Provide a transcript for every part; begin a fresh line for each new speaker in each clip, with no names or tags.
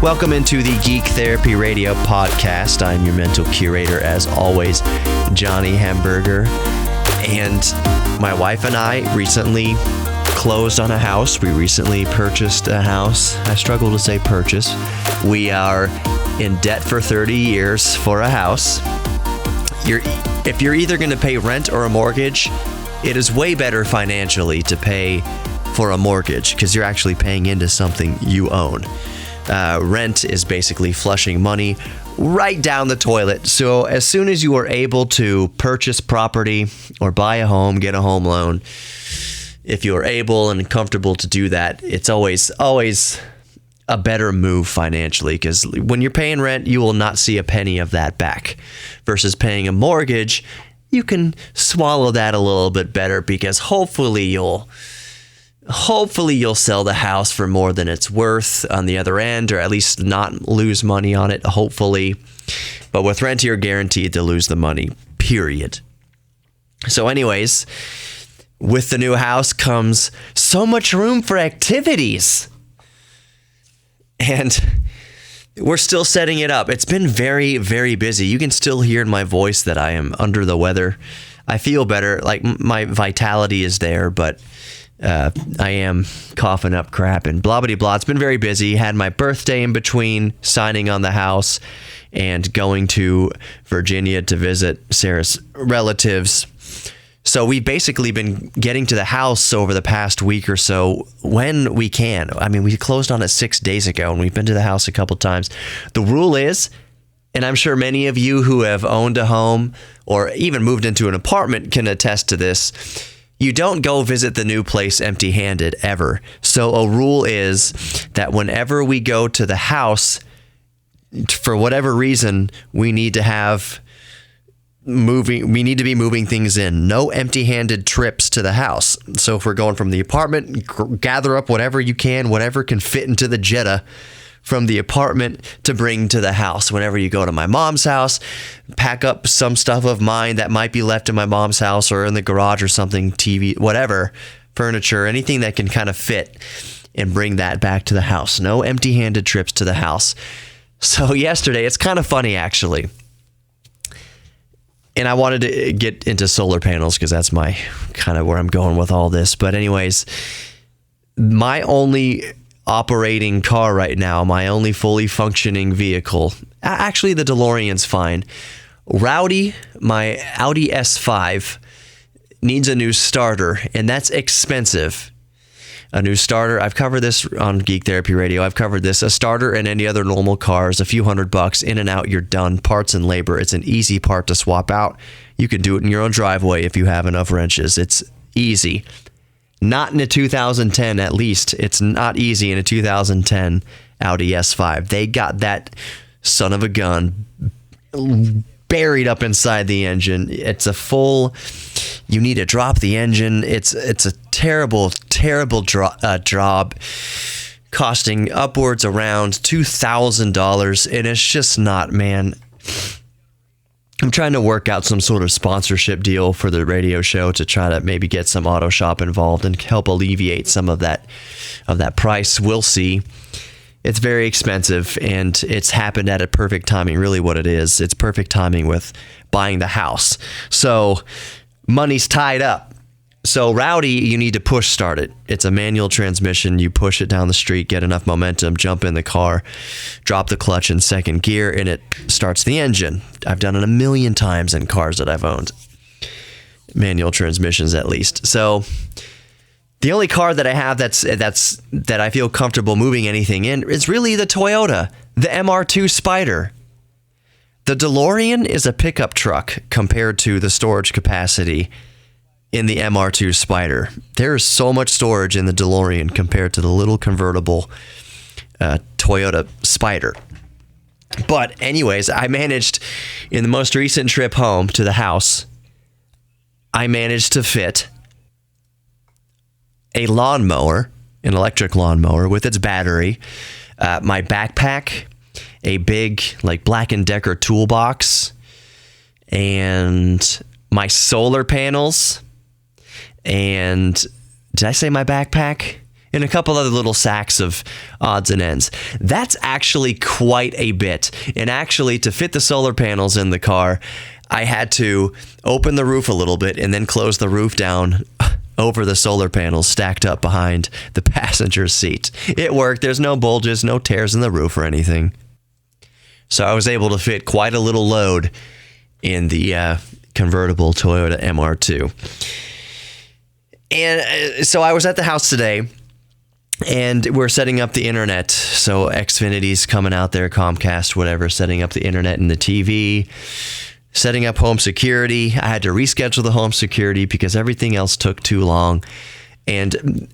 Welcome into the Geektherapy Radio podcast. I'm your mental curator, as always, Johnny Hamburger. And my wife and I recently closed on a house. We recently purchased a house. I struggle to say purchase. We are in debt for 30 years for a house. If you're either going to pay rent or a mortgage, it is way better financially to pay for a mortgage because you're actually paying into something you own. Rent is basically flushing money right down the toilet. So as soon as you are able to purchase property or buy a home, get a home loan, if you are able and comfortable to do that, it's always a better move financially, because when you're paying rent, you will not see a penny of that back. Versus paying a mortgage, you can swallow that a little bit better, because hopefully you'll sell the house for more than it's worth on the other end, or at least not lose money on it, hopefully. But with rent, you're guaranteed to lose the money, period. So anyways, with the new house comes so much room for activities. And we're still setting it up. It's been very, very busy. You can still hear in my voice that I am under the weather. I feel better, like my vitality is there, but I am coughing up crap and blah, blah, blah. It's been very busy. Had my birthday in between signing on the house and going to Virginia to visit Sarah's relatives. So we've basically been getting to the house over the past week or so when we can. I mean, we closed on it 6 days ago and we've been to the house a couple times. The rule is, and I'm sure many of you who have owned a home or even moved into an apartment can attest to this, you don't go visit the new place empty-handed ever. So a rule is that whenever we go to the house, for whatever reason, we need to be moving things in. No empty-handed trips to the house. So if we're going from the apartment, gather up whatever you can, whatever can fit into the Jetta from the apartment to bring to the house. Whenever you go to my mom's house, pack up some stuff of mine that might be left in my mom's house or in the garage or something, TV, whatever, furniture, anything that can kind of fit, and bring that back to the house. No empty-handed trips to the house. So yesterday, it's kind of funny actually. And I wanted to get into solar panels because that's my kind of where I'm going with all this. But anyways, my only operating car right now, my only fully functioning vehicle, actually the DeLorean's fine. Rowdy, my Audi S5, needs a new starter, and that's expensive. A new starter, I've covered this on Geek Therapy Radio. I've covered this. A starter and any other normal car is a few $100. In and out, you're done. Parts and labor. It's an easy part to swap out. You can do it in your own driveway if you have enough wrenches. It's easy. Not in a 2010, at least. It's not easy in a 2010 Audi S5. They got that son of a gun buried up inside the engine. It's a full, you need to drop the engine. It's a terrible job, costing upwards around $2,000, and it's just not, man. I'm trying to work out some sort of sponsorship deal for the radio show to try to maybe get some auto shop involved and help alleviate some of that price. We'll see. It's very expensive, and it's happened at a perfect timing. Really what it is, it's perfect timing with buying the house. So money's tied up. So Rowdy, you need to push start it. It's a manual transmission. You push it down the street, get enough momentum, jump in the car, drop the clutch in second gear, and it starts the engine. I've done it a million times in cars that I've owned. Manual transmissions, at least. So the only car that I have that I feel comfortable moving anything in is really the Toyota, the MR2 Spider. The DeLorean is a pickup truck compared to the storage capacity in the MR2 Spider. There is so much storage in the DeLorean compared to the little convertible Toyota Spider. But anyways, I managed, in the most recent trip home to the house, I managed to fit a lawnmower, an electric lawnmower with its battery, my backpack, a big like Black & Decker toolbox, and my solar panels. And did I say my backpack? and a couple other little sacks of odds and ends. That's actually quite a bit. And actually, to fit the solar panels in the car, I had to open the roof a little bit and then close the roof down over the solar panels stacked up behind the passenger seat. It worked. There's no bulges, no tears in the roof or anything. So I was able to fit quite a little load in the convertible Toyota MR2. And so I was at the house today, and we're setting up the internet. So Xfinity's coming out there, Comcast, whatever, setting up the internet and the TV, setting up home security. I had to reschedule the home security because everything else took too long. And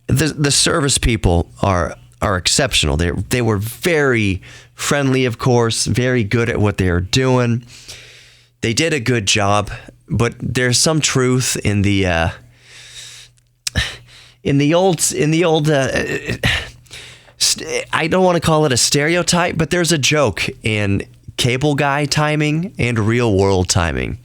the service people are exceptional. They were very friendly, of course, very good at what they are doing. They did a good job, but there's some truth in the old I don't want to call it a stereotype, but there's a joke in cable guy timing and real world timing.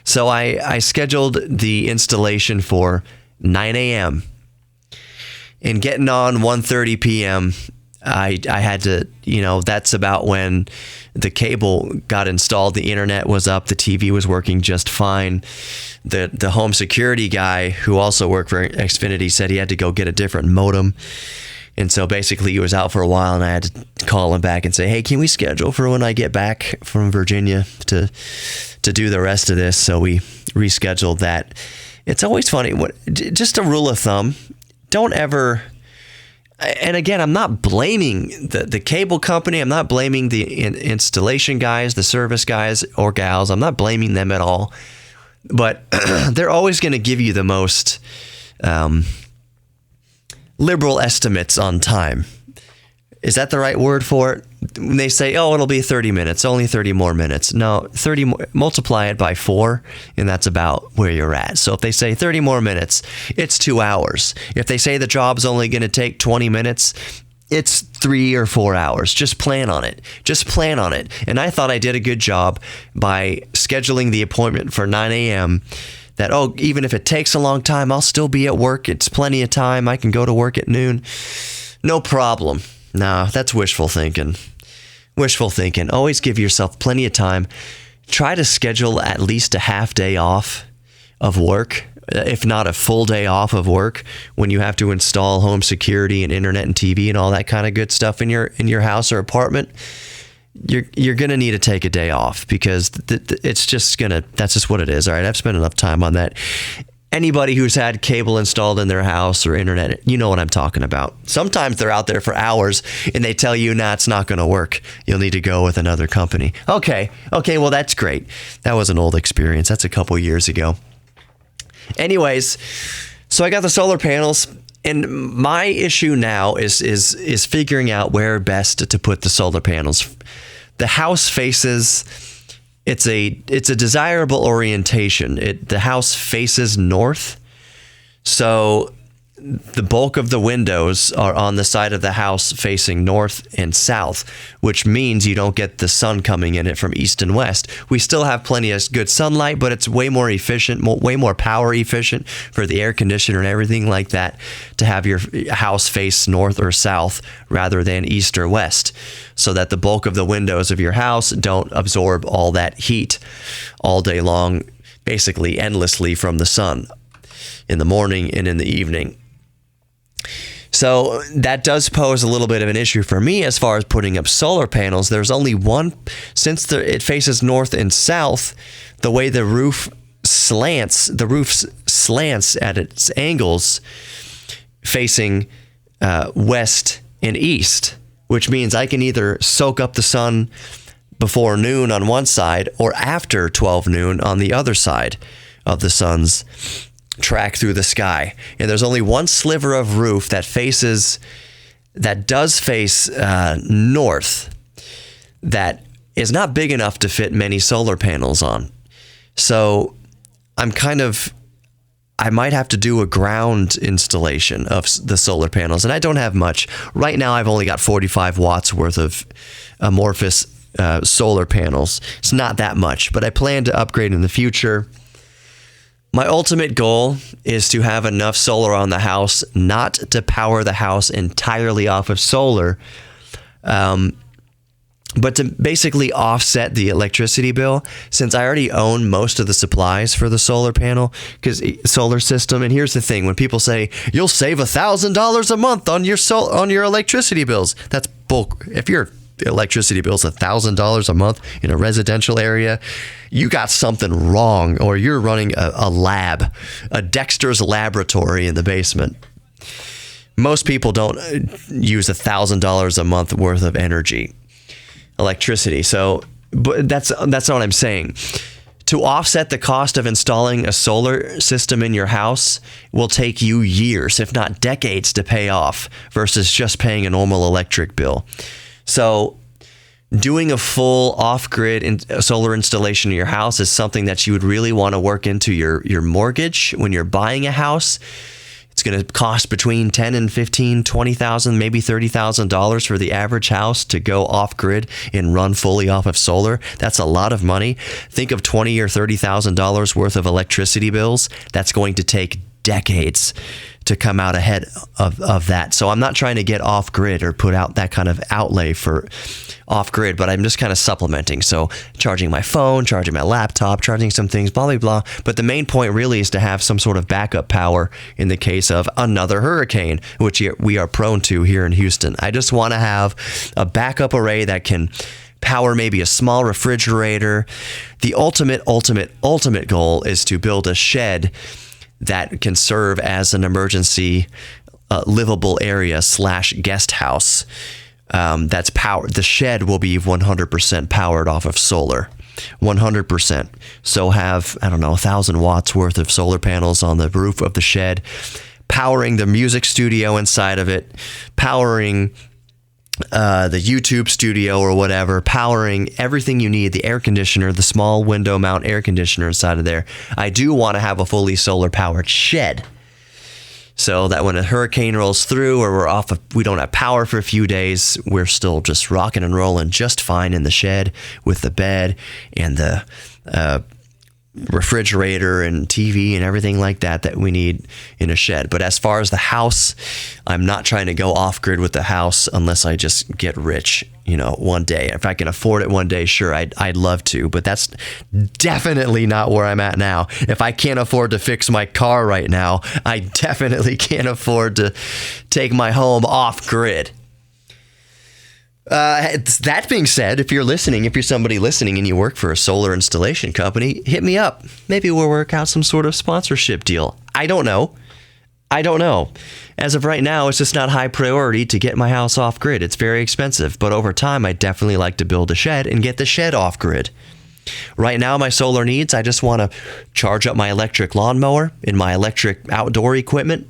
So I scheduled the installation for 9 a.m. and getting on 1:30 p.m. I had to, that's about when the cable got installed, the internet was up, the TV was working just fine. The home security guy, who also worked for Xfinity, said he had to go get a different modem. And so basically he was out for a while, and I had to call him back and say, hey, can we schedule for when I get back from Virginia to do the rest of this? So we rescheduled that. It's always funny. Just a rule of thumb, don't ever... And again, I'm not blaming the cable company. I'm not blaming the installation guys, the service guys or gals. I'm not blaming them at all. But they're always going to give you the most liberal estimates on time. Is that the right word for it? When they say, oh, it'll be 30 minutes, only 30 more minutes. No, 30 more, multiply it by 4, and that's about where you're at. So if they say 30 more minutes, it's 2 hours. If they say the job's only going to take 20 minutes, it's 3 or 4 hours. Just plan on it. Just plan on it. And I thought I did a good job by scheduling the appointment for 9 a.m. that, even if it takes a long time, I'll still be at work. It's plenty of time. I can go to work at noon. No problem. No, that's wishful thinking. Wishful thinking. Always give yourself plenty of time. Try to schedule at least a half day off of work, if not a full day off of work, when you have to install home security and internet and TV and all that kind of good stuff in your house or apartment. You're going to need to take a day off, because that's just what it is. All right, I've spent enough time on that. Anybody who's had cable installed in their house or internet, you know what I'm talking about. Sometimes they're out there for hours and they tell you, nah, it's not going to work. You'll need to go with another company. Okay, well, that's great. That was an old experience. That's a couple years ago. Anyways, so I got the solar panels, and my issue now is figuring out where best to put the solar panels. The house faces... It's a desirable orientation. The house faces north, so the bulk of the windows are on the side of the house facing north and south, which means you don't get the sun coming in it from east and west. We still have plenty of good sunlight, but it's way more efficient, way more power efficient for the air conditioner and everything like that to have your house face north or south rather than east or west, so that the bulk of the windows of your house don't absorb all that heat all day long, basically endlessly from the sun in the morning and in the evening. So that does pose a little bit of an issue for me as far as putting up solar panels. There's only one, since it faces north and south, the way the roof slants at its angles facing west and east, which means I can either soak up the sun before noon on one side or after 12 noon on the other side of the sun's track through the sky. And there's only one sliver of roof that does face north, that is not big enough to fit many solar panels on. So I might have to do a ground installation of the solar panels, and I don't have much. Right now I've only got 45 watts worth of amorphous solar panels. It's not that much, but I plan to upgrade in the future. My ultimate goal is to have enough solar on the house, not to power the house entirely off of solar, but to basically offset the electricity bill, since I already own most of the supplies for the solar panel, because solar system. And here's the thing: when people say you'll save $1,000 a month on your electricity bills, that's bull. If your electricity bill's $1,000 a month in a residential area, you got something wrong, or you're running a lab, a Dexter's laboratory in the basement. Most people don't use $1,000 a month worth of electricity. So, but that's not what I'm saying. To offset the cost of installing a solar system in your house will take you years, if not decades, to pay off versus just paying a normal electric bill. So doing a full off-grid solar installation in your house is something that you would really want to work into your mortgage when you're buying a house. It's going to cost between $10,000 and $15,000, $20,000, maybe $30,000 for the average house to go off-grid and run fully off of solar. That's a lot of money. Think of $20,000 or $30,000 worth of electricity bills. That's going to take decades to come out ahead of that. So I'm not trying to get off-grid or put out that kind of outlay for off-grid, but I'm just kind of supplementing. So charging my phone, charging my laptop, charging some things, blah, blah, blah. But the main point really is to have some sort of backup power in the case of another hurricane, which we are prone to here in Houston. I just want to have a backup array that can power maybe a small refrigerator. The ultimate goal is to build a shed that can serve as an emergency livable area / guest house that's powered. The shed will be 100% powered off of solar, 100%. So have, 1,000 watts worth of solar panels on the roof of the shed, powering the music studio inside of it, powering the YouTube studio or whatever, powering everything you need, the air conditioner, the small window mount air conditioner inside of there. I do want to have a fully solar powered shed so that when a hurricane rolls through or we don't have power for a few days, we're still just rocking and rolling just fine in the shed with the bed and the refrigerator and TV and everything like that we need in a shed. But as far as the house, I'm not trying to go off grid with the house unless I just get rich, one day. If I can afford it one day, sure, I'd love to, but that's definitely not where I'm at now. If I can't afford to fix my car right now, I definitely can't afford to take my home off grid. That being said, if you're somebody listening and you work for a solar installation company, hit me up. Maybe we'll work out some sort of sponsorship deal. I don't know. As of right now, it's just not high priority to get my house off grid. It's very expensive, but over time, I'd definitely like to build a shed and get the shed off grid. Right now, my solar needs, I just want to charge up my electric lawnmower and my electric outdoor equipment,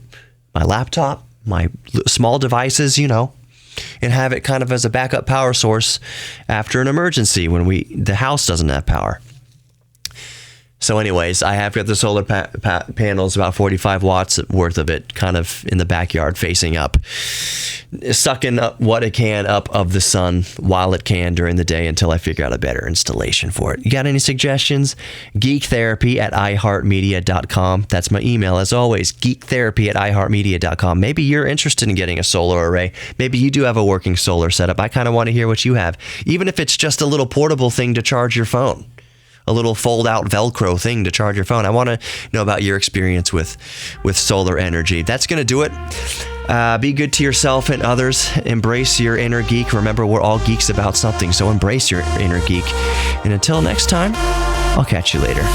my laptop, my small devices, and have it kind of as a backup power source after an emergency when the house doesn't have power. So anyways, I have got the solar panels, about 45 watts worth of it, kind of in the backyard facing up, sucking up what it can up of the sun while it can during the day until I figure out a better installation for it. You got any suggestions? Geektherapy@iheartmedia.com. That's my email as always, geektherapy@iheartmedia.com. Maybe you're interested in getting a solar array. Maybe you do have a working solar setup. I kind of want to hear what you have, even if it's just a little portable thing to charge your phone. A little fold-out Velcro thing to charge your phone. I want to know about your experience with solar energy. That's going to do it. Be good to yourself and others. Embrace your inner geek. Remember, we're all geeks about something, so embrace your inner geek. And until next time, I'll catch you later.